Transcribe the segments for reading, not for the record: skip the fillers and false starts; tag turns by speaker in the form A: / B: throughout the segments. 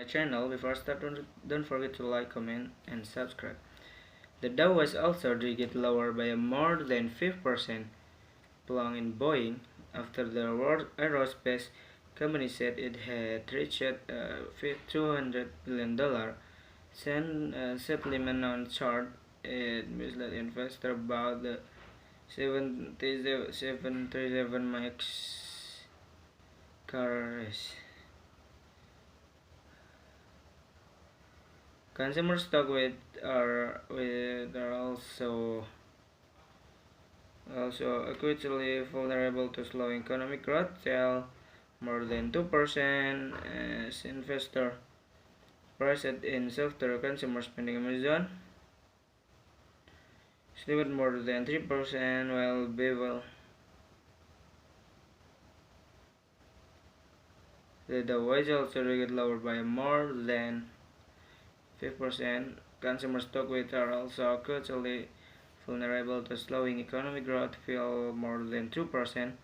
A: my channel. Before I start, don't forget to like, comment, and subscribe. The Dow was also get lower by more than 5%, plunging in Boeing after the World Aerospace company said it had reached $200 billion settlement on chart. It misled investor about the 737 MAX cars. Consumer stock are also acutely vulnerable to slow economic growth, fell more than 2% as investor priced in softer consumer spending. Amazon slipped more than 3%, while Bevel the Dow also get lower by more than 5%. Consumer stock are also acutely vulnerable to slowing economic growth, fell more than 2%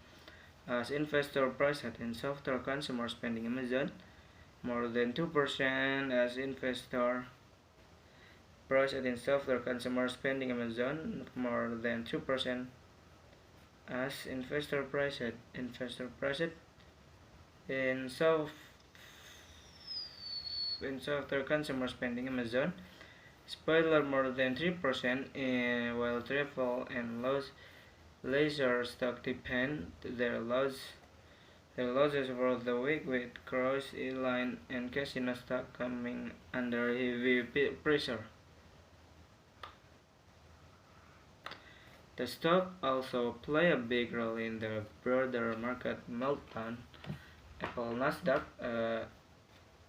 A: as investor priced in softer consumer spending. Amazon more than 2% as investor priced in softer consumer spending. Amazon more than 2% as investor priced in softer consumer spending. Amazon spoiler more than 3%, while travel and leisure stock depend their losses for the week, with cruise, airline, and casino stock coming under heavy pressure. The stock also play a big role in the broader market meltdown. Apple, Nasdaq,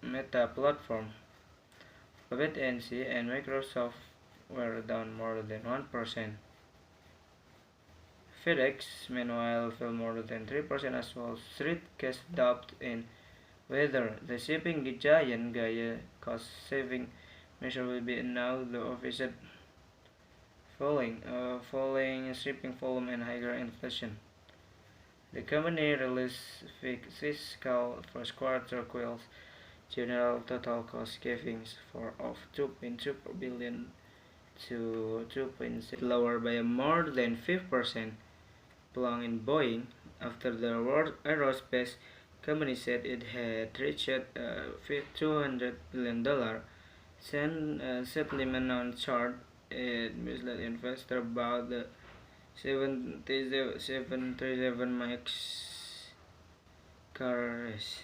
A: Meta platform, wait-and-see, and Microsoft were down more than 1%. FedEx, meanwhile, fell more than 3% as Wall Street cast doubt in whether the shipping giant Gaia cost-saving measure will be annulled. The official falling shipping volume and higher inflation. The company released fiscal first quarter quills general total cost savings of 2.2 billion to 2.6 lower by more than 5%, plunging in Boeing after the World Aerospace company said it had reached $200 billion settlement on chart. It misled investor about the 737 MAX cars.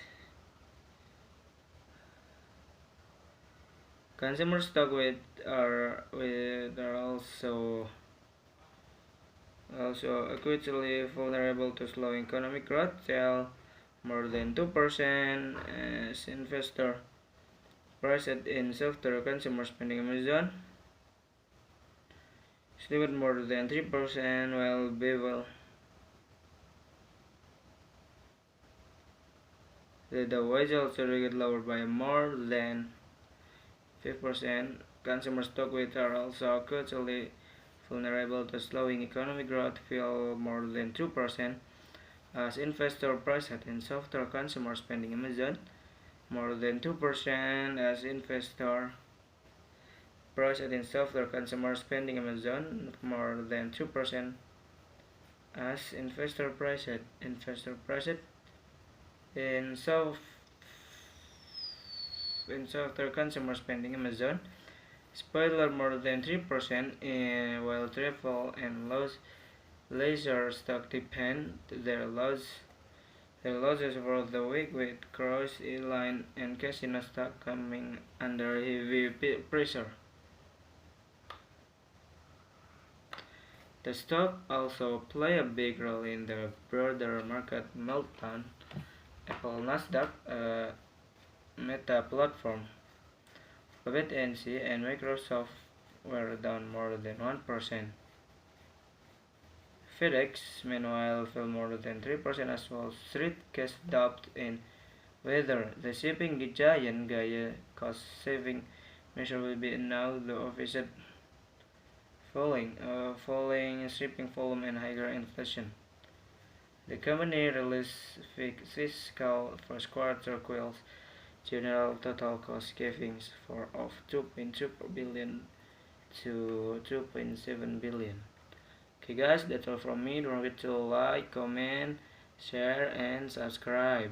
A: Consumer stock are also acutely vulnerable to slow economic growth, fell more than 2% as investor priced in softer consumer spending. Amazon slipped more than 3%, while Bevel the Dow also get lower by more than 5%. Consumer stock are also acutely vulnerable to slowing economic growth, fell more than 2% as investor priced in softer consumer spending. Amazon more than 2% as investor priced in softer consumer spending. Amazon more than 2% as investor priced in softer consumer spending. Amazon spoiler more than 3%, while travel and leisure stock depend their losses for the week, with cruise, airline, and casino stock coming under heavy pressure. The stock also play a big role in the broader market meltdown. Apple, Nasdaq, Meta platform, wait-and-see, and Microsoft were down more than 1%. FedEx, meanwhile, fell more than 3% as Wall Street cast doubt in whether the shipping giant Gaia cost-saving measure will be annulled. The official falling shipping volume and higher inflation. The company released fiscal first quarter quills general total cost savings for of 2.2 billion to 2.7 billion. Okay guys, that's all from me. Don't forget to like, comment, share and subscribe.